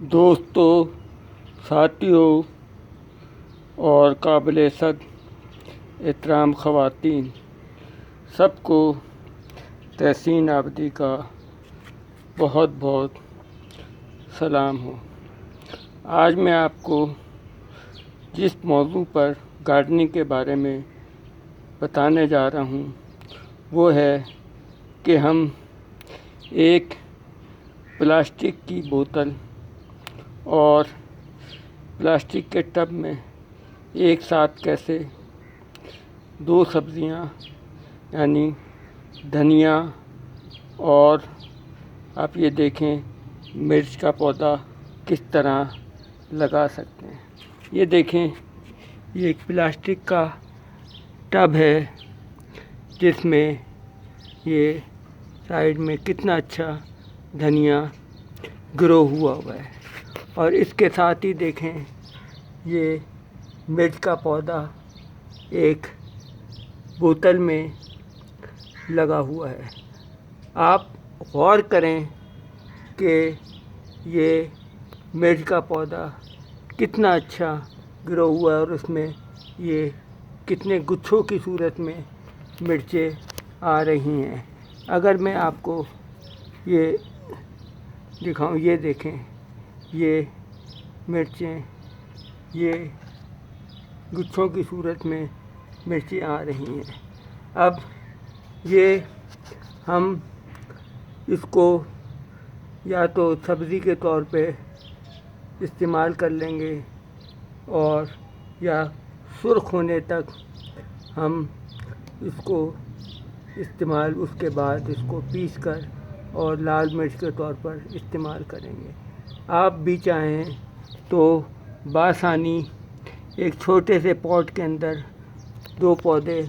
دوستوں، ساتھیوں اور قابل صد احترام خواتین، سب کو تحسین آبادی کا بہت بہت سلام ہو۔ آج میں آپ کو جس موضوع پر گارڈننگ کے بارے میں بتانے جا رہا ہوں وہ ہے کہ ہم ایک پلاسٹک کی بوتل اور پلاسٹک کے ٹب میں ایک ساتھ کیسے دو سبزیاں یعنی دھنیا اور آپ یہ دیکھیں مرچ کا پودا کس طرح لگا سکتے ہیں۔ یہ دیکھیں، یہ ایک پلاسٹک کا ٹب ہے جس میں یہ سائیڈ میں کتنا اچھا دھنیا گرو ہوا ہے، اور اس کے ساتھ ہی دیکھیں یہ مرچ کا پودا ایک بوتل میں لگا ہوا ہے۔ آپ غور کریں کہ یہ مرچ کا پودا کتنا اچھا گرو ہوا ہے اور اس میں یہ کتنے گچھوں کی صورت میں مرچیں آ رہی ہیں۔ اگر میں آپ کو یہ دکھاؤں، یہ دیکھیں، یہ مرچیں یہ گچھوں کی صورت میں مرچیں آ رہی ہیں۔ اب یہ ہم اس کو یا تو سبزی کے طور پہ استعمال کر لیں گے اور یا سرخ ہونے تک ہم اس کو استعمال، اس کے بعد اس کو پیس کر اور لال مرچ کے طور پر استعمال کریں گے۔ آپ بھی چاہیں تو بآسانی ایک چھوٹے سے پاٹ کے اندر دو پودے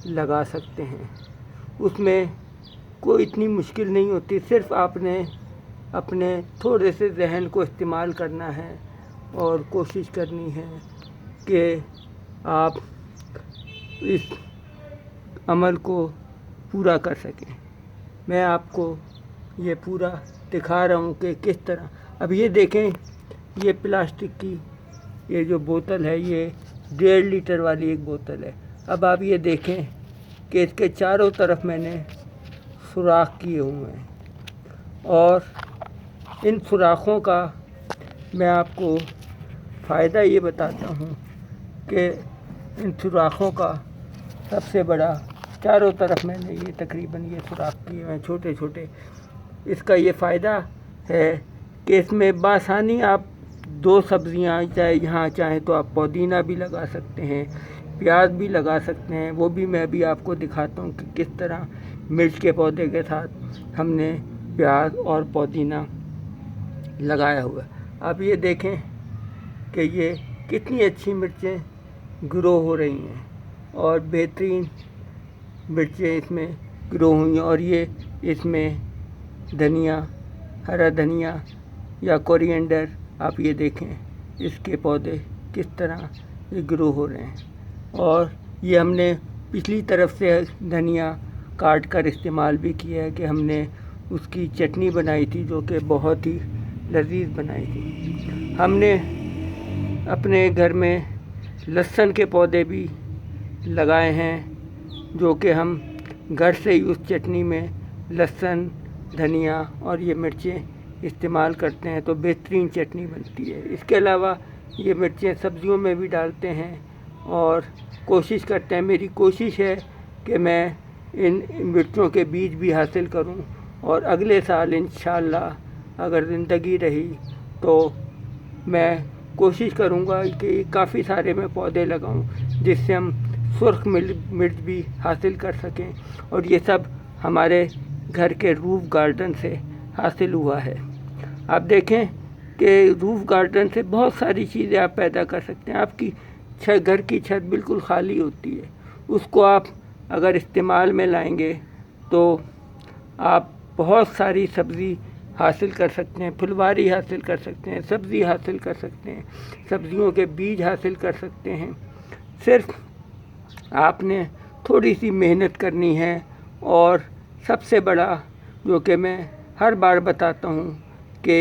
لگا سکتے ہیں۔ اس میں کوئی اتنی مشکل نہیں ہوتی، صرف آپ نے اپنے تھوڑے سے ذہن کو استعمال کرنا ہے اور کوشش کرنی ہے کہ آپ اس عمل کو پورا کر سکیں۔ میں آپ کو یہ پورا دکھا رہا ہوں کہ کس طرح۔ اب یہ دیکھیں، یہ پلاسٹک کی یہ جو بوتل ہے یہ 1.5 لیٹر والی ایک بوتل ہے۔ اب آپ یہ دیکھیں کہ اس کے چاروں طرف میں نے سوراخ کیے ہوئے ہیں، اور ان سوراخوں کا میں آپ کو فائدہ یہ بتاتا ہوں کہ ان سوراخوں کا سب سے بڑا، چاروں طرف میں نے یہ تقریباً یہ سوراخ کیے ہوئے ہیں چھوٹے چھوٹے۔ اس کا یہ فائدہ ہے کہ اس میں بآسانی آپ دو سبزیاں، چاہے یہاں چاہیں تو آپ پودینہ بھی لگا سکتے ہیں، پیاز بھی لگا سکتے ہیں۔ وہ بھی میں ابھی آپ کو دکھاتا ہوں کہ کس طرح مرچ کے پودے کے ساتھ ہم نے پیاز اور پودینہ لگایا ہوا ہے۔ اب یہ دیکھیں کہ یہ کتنی اچھی مرچیں گرو ہو رہی ہیں اور بہترین مرچیں اس میں گرو ہوئی ہیں، اور یہ اس میں دھنیا، ہرا دھنیا یا کورینڈر، آپ یہ دیکھیں اس کے پودے کس طرح یہ گرو ہو رہے ہیں۔ اور یہ ہم نے پچھلی طرف سے دھنیا کاٹ کر استعمال بھی کیا ہے کہ ہم نے اس کی چٹنی بنائی تھی جو کہ بہت ہی لذیذ بنائی تھی۔ ہم نے اپنے گھر میں لہسن کے پودے بھی لگائے ہیں جو کہ ہم گھر سے ہی اس چٹنی میں لہسن، دھنیا اور یہ مرچیں استعمال کرتے ہیں تو بہترین چٹنی بنتی ہے۔ اس کے علاوہ یہ مرچیں سبزیوں میں بھی ڈالتے ہیں اور کوشش کرتے ہیں، میری کوشش ہے کہ میں ان مرچوں کے بیج بھی حاصل کروں، اور اگلے سال انشاءاللہ اگر زندگی رہی تو میں کوشش کروں گا کہ کافی سارے میں پودے لگاؤں جس سے ہم سرخ مرچ بھی حاصل کر سکیں، اور یہ سب ہمارے گھر کے روف گارڈن سے حاصل ہوا ہے۔ آپ دیکھیں کہ روف گارڈن سے بہت ساری چیزیں آپ پیدا کر سکتے ہیں۔ آپ کی گھر کی چھت بالکل خالی ہوتی ہے، اس کو آپ اگر استعمال میں لائیں گے تو آپ بہت ساری سبزی حاصل کر سکتے ہیں، پھلواری حاصل کر سکتے ہیں، سبزی حاصل کر سکتے ہیں، سبزیوں کے بیج حاصل کر سکتے ہیں۔ صرف آپ نے تھوڑی سی محنت کرنی ہے، اور سب سے بڑا جو کہ میں ہر بار بتاتا ہوں کہ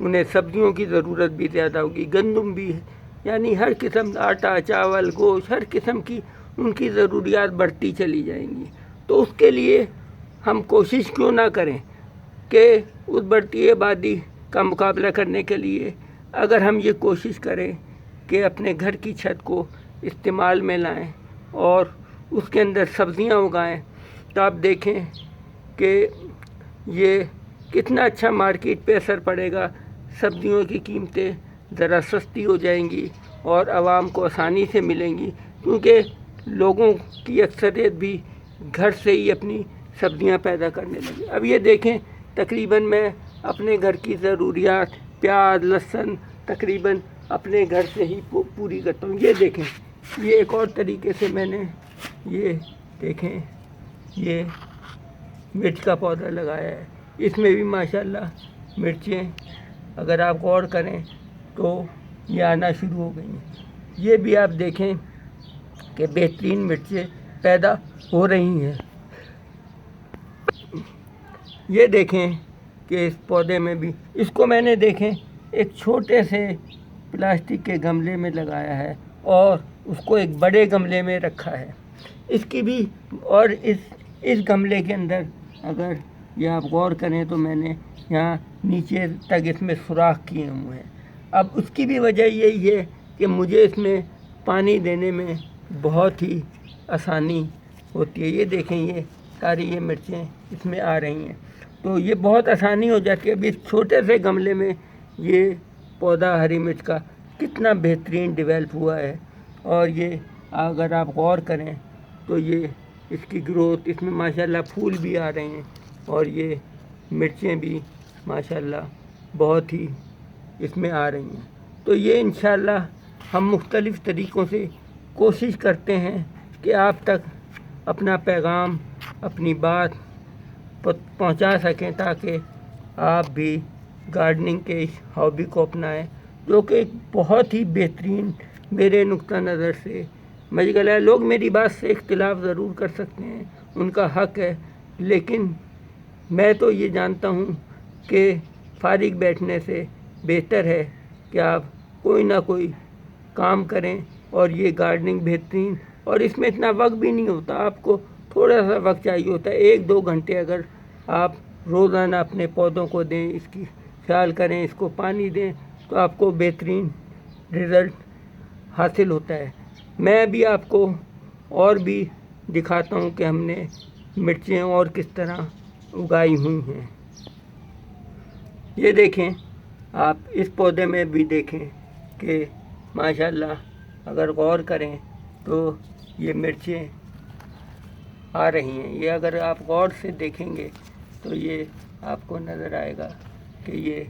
انہیں سبزیوں کی ضرورت بھی زیادہ ہوگی، گندم بھی ہے، یعنی ہر قسم آٹا، چاول، گوشت، ہر قسم کی ان کی ضروریات بڑھتی چلی جائیں گی۔ تو اس کے لیے ہم کوشش کیوں نہ کریں کہ اس بڑھتی آبادی کا مقابلہ کرنے کے لیے اگر ہم یہ کوشش کریں کہ اپنے گھر کی چھت کو استعمال میں لائیں اور اس کے اندر سبزیاں اگائیں، تو آپ دیکھیں کہ یہ کتنا اچھا مارکیٹ پہ اثر پڑے گا، سبزیوں کی قیمتیں ذرا سستی ہو جائیں گی اور عوام کو آسانی سے ملیں گی، کیونکہ لوگوں کی اکثریت بھی گھر سے ہی اپنی سبزیاں پیدا کرنے لگی۔ اب یہ دیکھیں تقریباً میں اپنے گھر کی ضروریات پیاز، لہسن تقریباً اپنے گھر سے ہی پوری کرتا ہوں۔ یہ دیکھیں، یہ ایک اور طریقے سے میں نے یہ دیکھیں یہ مرچ کا پودا لگایا ہے، اس میں بھی ماشاءاللہ مرچیں اگر آپ غور کریں تو یہ آنا شروع ہو گئی ہیں۔ یہ بھی آپ دیکھیں کہ بہترین مرچیں پیدا ہو رہی ہیں۔ یہ دیکھیں کہ اس پودے میں بھی، اس کو میں نے دیکھیں ایک چھوٹے سے پلاسٹک کے گملے میں لگایا ہے اور اس کو ایک بڑے گملے میں رکھا ہے، اس کی بھی، اور اس گملے کے اندر اگر یہ آپ غور کریں تو میں نے یہاں نیچے تک اس میں سوراخ کیے ہوئے ہیں۔ اب اس کی بھی وجہ یہی ہے کہ مجھے اس میں پانی دینے میں بہت ہی آسانی ہوتی ہے۔ یہ دیکھیں یہ ساری یہ مرچیں اس میں آ رہی ہیں، تو یہ بہت آسانی ہو جاتی ہے۔ اب اس چھوٹے سے گملے میں یہ پودا ہری مرچ کا کتنا بہترین ڈیولپ ہوا ہے، اور یہ اگر آپ غور کریں تو یہ اس کی گروتھ، اس میں ماشاءاللہ پھول بھی آ رہے ہیں اور یہ مرچیں بھی ماشاءاللہ بہت ہی اس میں آ رہی ہیں۔ تو یہ انشاءاللہ ہم مختلف طریقوں سے کوشش کرتے ہیں کہ آپ تک اپنا پیغام، اپنی بات پہنچا سکیں تاکہ آپ بھی گارڈننگ کے اس ہابی کو اپنائیں، جو کہ ایک بہت ہی بہترین میرے نقطہ نظر سے مشغلہ ہے۔ لوگ میری بات سے اختلاف ضرور کر سکتے ہیں، ان کا حق ہے، لیکن میں تو یہ جانتا ہوں کہ فارغ بیٹھنے سے بہتر ہے کہ آپ کوئی نہ کوئی کام کریں، اور یہ گارڈننگ بہترین، اور اس میں اتنا وقت بھی نہیں ہوتا، آپ کو تھوڑا سا وقت چاہیے ہوتا ہے، 1-2 گھنٹے اگر آپ روزانہ اپنے پودوں کو دیں، اس کی خیال کریں، اس کو پانی دیں، تو آپ کو بہترین رزلٹ حاصل ہوتا ہے۔ میں بھی آپ کو اور بھی دکھاتا ہوں کہ ہم نے مرچیں اور کس طرح اگائی ہوئی ہیں۔ یہ دیکھیں، آپ اس پودے میں بھی دیکھیں کہ ماشاءاللہ اگر غور کریں تو یہ مرچیں آ رہی ہیں۔ یہ اگر آپ غور سے دیکھیں گے تو یہ آپ کو نظر آئے گا کہ یہ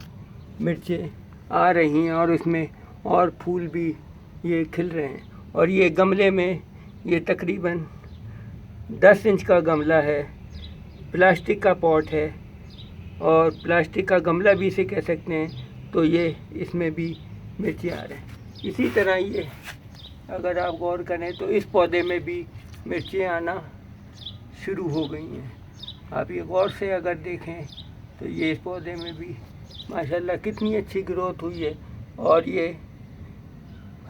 مرچیں آ رہی ہیں، اور اس میں اور پھول بھی یہ کھل رہے ہیں۔ اور یہ گملے میں یہ تقریباً 10 انچ کا گملہ ہے، پلاسٹک کا پاٹ ہے، اور پلاسٹک کا گملہ بھی اسے کہہ سکتے ہیں، تو یہ اس میں بھی مرچیں آ رہے ہیں۔ اسی طرح یہ اگر آپ غور کریں تو اس پودے میں بھی مرچیں آنا شروع ہو گئی ہیں۔ آپ یہ غور سے اگر دیکھیں تو یہ اس پودے میں بھی ماشاءاللہ کتنی اچھی گروتھ ہوئی ہے، اور یہ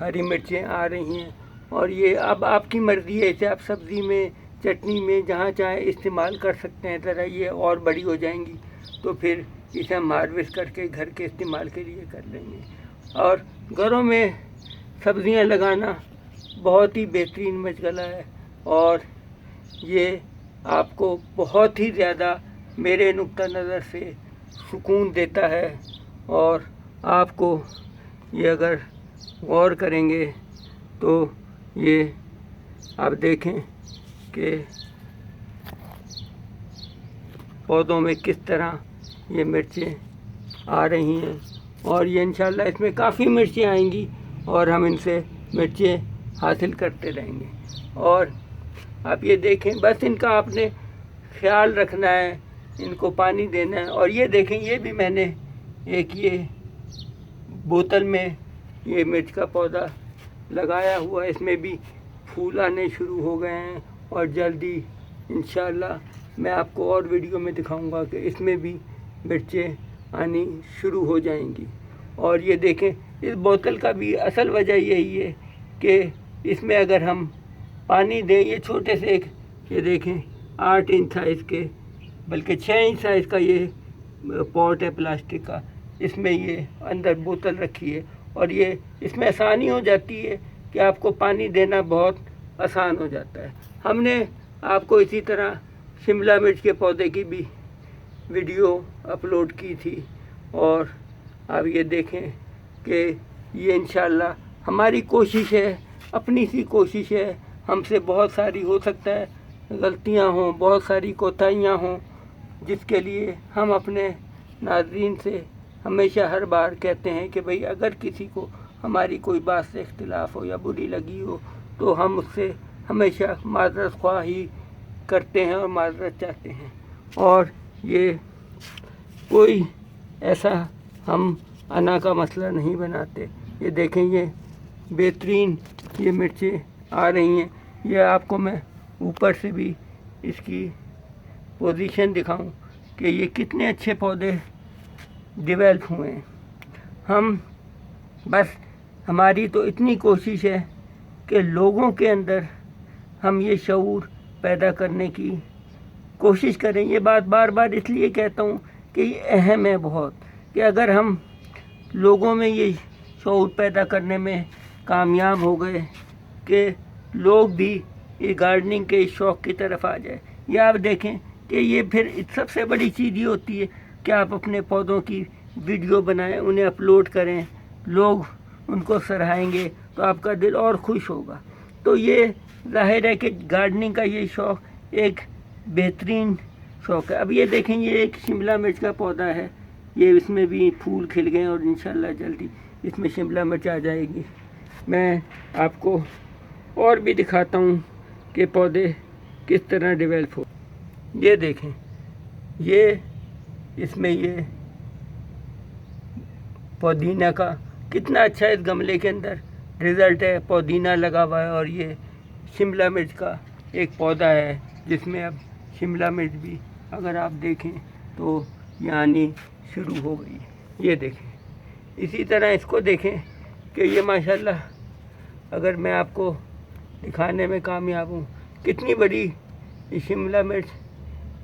ہری مرچیں آ رہی ہیں، اور یہ اب آپ کی مرضی ہے، اسے آپ سبزی میں، چٹنی میں، جہاں چاہیں استعمال کر سکتے ہیں۔ ذرا یہ اور بڑی ہو جائیں گی تو پھر اسے ہم ہارویسٹ کر کے گھر کے استعمال کے لیے کر لیں گے۔ اور گھروں میں سبزیاں لگانا بہت ہی بہترین مشغلہ ہے، اور یہ آپ کو بہت ہی زیادہ میرے نقطہ نظر سے سکون دیتا ہے، اور آپ کو یہ اگر غور کریں گے تو یہ آپ دیکھیں کہ پودوں میں کس طرح یہ مرچیں آ رہی ہیں، اور یہ انشاءاللہ اس میں کافی مرچیں آئیں گی، اور ہم ان سے مرچیں حاصل کرتے رہیں گے۔ اور آپ یہ دیکھیں، بس ان کا آپ نے خیال رکھنا ہے، ان کو پانی دینا ہے۔ اور یہ دیکھیں، یہ بھی میں نے ایک یہ بوتل میں یہ مرچ کا پودا لگایا ہوا ہے، اس میں بھی پھول آنے شروع ہو گئے ہیں، اور جلدی انشاءاللہ میں آپ کو اور ویڈیو میں دکھاؤں گا کہ اس میں بھی مرچیں آنی شروع ہو جائیں گی۔ اور یہ دیکھیں اس بوتل کا بھی اصل وجہ یہی ہے کہ اس میں اگر ہم پانی دیں، یہ چھوٹے سے یہ دیکھیں 8 انچ سائز کے بلکہ 6 انچ سائز کا یہ پوٹ ہے پلاسٹک کا، اس میں یہ اندر بوتل رکھی ہے اور یہ اس میں آسانی ہو جاتی ہے کہ آپ کو پانی دینا بہت آسان ہو جاتا ہے۔ ہم نے آپ کو اسی طرح شملہ مرچ کے پودے کی بھی ویڈیو اپلوڈ کی تھی، اور آپ یہ دیکھیں کہ یہ انشاءاللہ ہماری کوشش ہے، اپنی سی کوشش ہے، ہم سے بہت ساری ہو سکتا ہے غلطیاں ہوں، بہت ساری کوتاہیاں ہوں، جس کے لیے ہم اپنے ناظرین سے ہمیشہ ہر بار کہتے ہیں کہ بھئی اگر کسی کو ہماری کوئی بات سے اختلاف ہو یا بری لگی ہو تو ہم اس سے ہمیشہ معذرت خواہی کرتے ہیں اور معذرت چاہتے ہیں، اور یہ کوئی ایسا ہم انا کا مسئلہ نہیں بناتے۔ یہ دیکھیں یہ بہترین یہ مرچیں آ رہی ہیں، یہ آپ کو میں اوپر سے بھی اس کی پوزیشن دکھاؤں کہ یہ کتنے اچھے پودے ڈیولپ ہوئے ہیں۔ ہم بس ہماری تو اتنی کوشش ہے کہ لوگوں کے اندر ہم یہ شعور پیدا کرنے کی کوشش کریں۔ یہ بات بار بار اس لیے کہتا ہوں کہ یہ اہم ہے بہت، کہ اگر ہم لوگوں میں یہ شعور پیدا کرنے میں کامیاب ہو گئے کہ لوگ بھی یہ گارڈننگ کے شوق کی طرف آ جائے۔ یہ آپ دیکھیں کہ یہ پھر سب سے بڑی چیز یہ ہوتی ہے کہ آپ اپنے پودوں کی ویڈیو بنائیں، انہیں اپلوڈ کریں، لوگ ان کو سراہیں گے تو آپ کا دل اور خوش ہوگا۔ تو یہ ظاہر ہے کہ گارڈننگ کا یہ شوق ایک بہترین شوق ہے۔ اب یہ دیکھیں یہ ایک شملہ مرچ کا پودا ہے، یہ اس میں بھی پھول کھل گئے اور انشاءاللہ جلدی اس میں شملہ مرچ آ جائے گی۔ میں آپ کو اور بھی دکھاتا ہوں کہ پودے کس طرح ڈیولپ ہو۔ یہ دیکھیں یہ اس میں یہ پودینہ کا کتنا اچھا اس گملے کے اندر رزلٹ ہے، پودینہ لگا ہوا ہے، اور یہ شملہ مرچ کا ایک پودا ہے جس میں اب شملہ مرچ بھی اگر آپ دیکھیں تو یہ آنی شروع ہو گئی۔ یہ دیکھیں اسی طرح اس کو دیکھیں کہ یہ ماشاءاللہ اگر میں آپ کو دکھانے میں کامیاب ہوں کتنی بڑی شملہ مرچ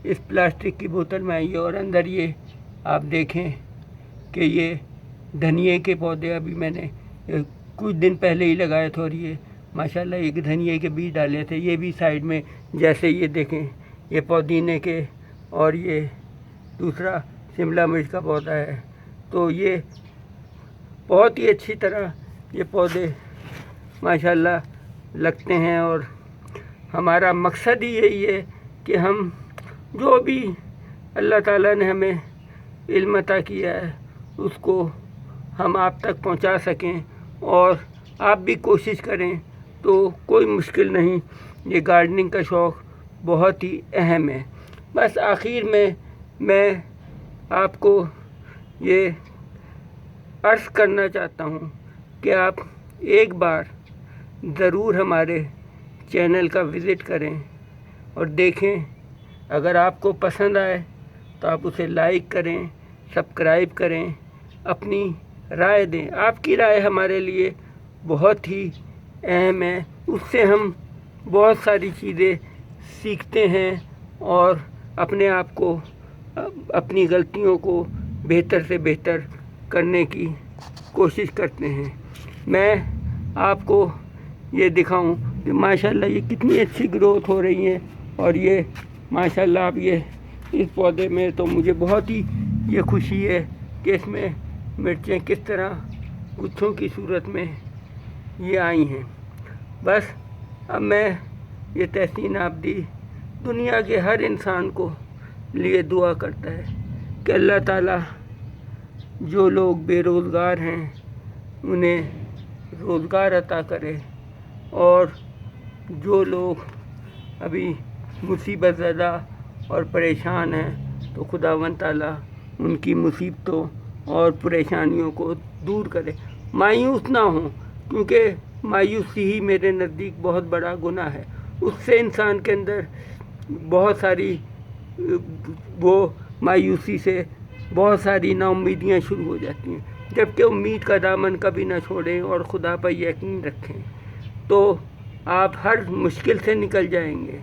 اس پلاسٹک کی بوتل میں آئی ہے، اور اندر یہ آپ دیکھیں کہ یہ دھنیے کے پودے ابھی میں نے کچھ دن پہلے ہی لگائے تھے، اور یہ ماشاءاللہ ایک دھنیے کے بیج ڈالے تھے، یہ بھی سائیڈ میں جیسے یہ دیکھیں یہ پودینے کے اور یہ دوسرا شملہ مرچ کا پودا ہے۔ تو یہ بہت ہی اچھی طرح یہ پودے ماشاءاللہ لگتے ہیں، اور ہمارا مقصد ہی یہی ہے کہ ہم جو بھی اللہ تعالیٰ نے ہمیں علم عطا کیا ہے اس کو ہم آپ تک پہنچا سکیں، اور آپ بھی کوشش کریں تو کوئی مشکل نہیں۔ یہ گارڈننگ کا شوق بہت ہی اہم ہے۔ بس آخر میں آپ کو یہ عرض کرنا چاہتا ہوں کہ آپ ایک بار ضرور ہمارے چینل کا وزٹ کریں اور دیکھیں، اگر آپ کو پسند آئے تو آپ اسے لائک کریں، سبسکرائب کریں، اپنی رائے دیں۔ آپ کی رائے ہمارے لیے بہت ہی اہم ہے، اس سے ہم بہت ساری چیزیں سیکھتے ہیں اور اپنے آپ کو، اپنی غلطیوں کو بہتر سے بہتر کرنے کی کوشش کرتے ہیں۔ میں آپ کو یہ دکھاؤں کہ ماشاءاللہ یہ کتنی اچھی گروتھ ہو رہی ہے، اور یہ ماشاءاللہ اب یہ اس پودے میں تو مجھے بہت ہی یہ خوشی ہے کہ اس میں مرچیں کس طرح گچھوں کی صورت میں یہ آئی ہیں۔ بس اب میں یہ تحسین آبادی دنیا کے ہر انسان کو لیے دعا کرتا ہے کہ اللہ تعالیٰ جو لوگ بے روزگار ہیں انہیں روزگار عطا کرے، اور جو لوگ ابھی مصیبت زدہ اور پریشان ہیں تو خداوند تعالیٰ ان کی مصیبتوں اور پریشانیوں کو دور کرے۔ مایوس نہ ہوں، کیونکہ مایوسی ہی میرے نزدیک بہت بڑا گناہ ہے۔ اس سے انسان کے اندر بہت ساری وہ مایوسی سے بہت ساری ناامیدیاں شروع ہو جاتی ہیں، جبکہ امید کا دامن کبھی نہ چھوڑیں اور خدا پر یقین رکھیں تو آپ ہر مشکل سے نکل جائیں گے۔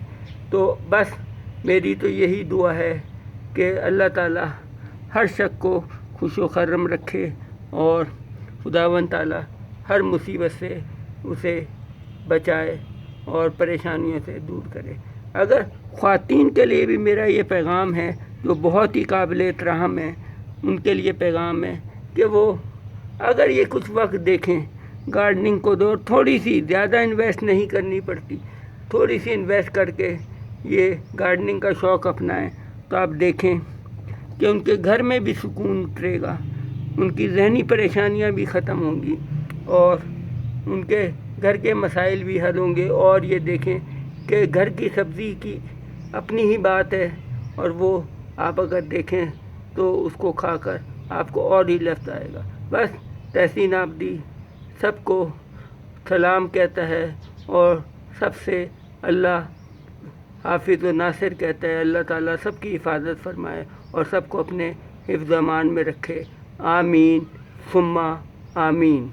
تو بس میری تو یہی دعا ہے کہ اللہ تعالیٰ ہر شخص کو خوش و خرم رکھے اور خداوند تعالیٰ ہر مصیبت سے اسے بچائے اور پریشانیوں سے دور کرے۔ اگر خواتین کے لیے بھی میرا یہ پیغام ہے جو بہت ہی قابل احترام ہے، ان کے لیے پیغام ہے کہ وہ اگر یہ کچھ وقت دیکھیں گارڈننگ کو، تو تھوڑی سی زیادہ انویسٹ نہیں کرنی پڑتی، تھوڑی سی انویسٹ کر کے یہ گارڈننگ کا شوق اپنائیں تو آپ دیکھیں کہ ان کے گھر میں بھی سکون اترے گا، ان کی ذہنی پریشانیاں بھی ختم ہوں گی اور ان کے گھر کے مسائل بھی حل ہوں گے۔ اور یہ دیکھیں کہ گھر کی سبزی کی اپنی ہی بات ہے، اور وہ آپ اگر دیکھیں تو اس کو کھا کر آپ کو اور ہی لطف آئے گا۔ بس تحسین آبدی سب کو سلام کہتا ہے اور سب سے اللہ حافظ و ناصر کہتا ہے۔ اللہ تعالیٰ سب کی حفاظت فرمائے اور سب کو اپنے حفظ و امان میں رکھے، آمین ثم آمین۔